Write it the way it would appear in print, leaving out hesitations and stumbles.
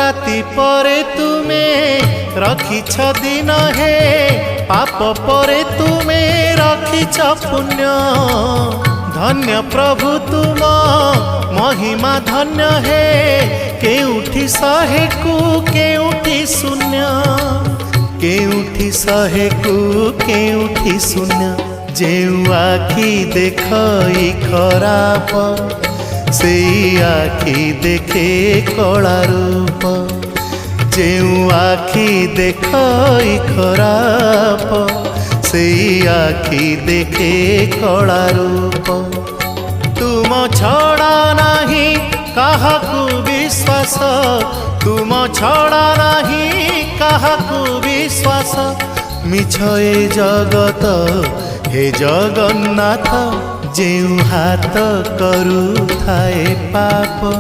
राति परे तुमे रखिछ दिन हे पाप परे तुमे रखिछ पुण्य धन्य प्रभु तुम महिमा धन्य हे केउठी शहे को केउठी शून्य केउठी शहे को केउठी शून्य जेउ आखि देखई खराप से आखि देखे कला रूप जेउ आखि देखई खराप से आखि देखे कला रूप तुम छड़ा नहीं काहाकू विश्वास तुम छड़ा नहीं काहाकू विश्वास मिछ ए जगत हे जगन्नाथ जेउ हाथ करू थाए पाप।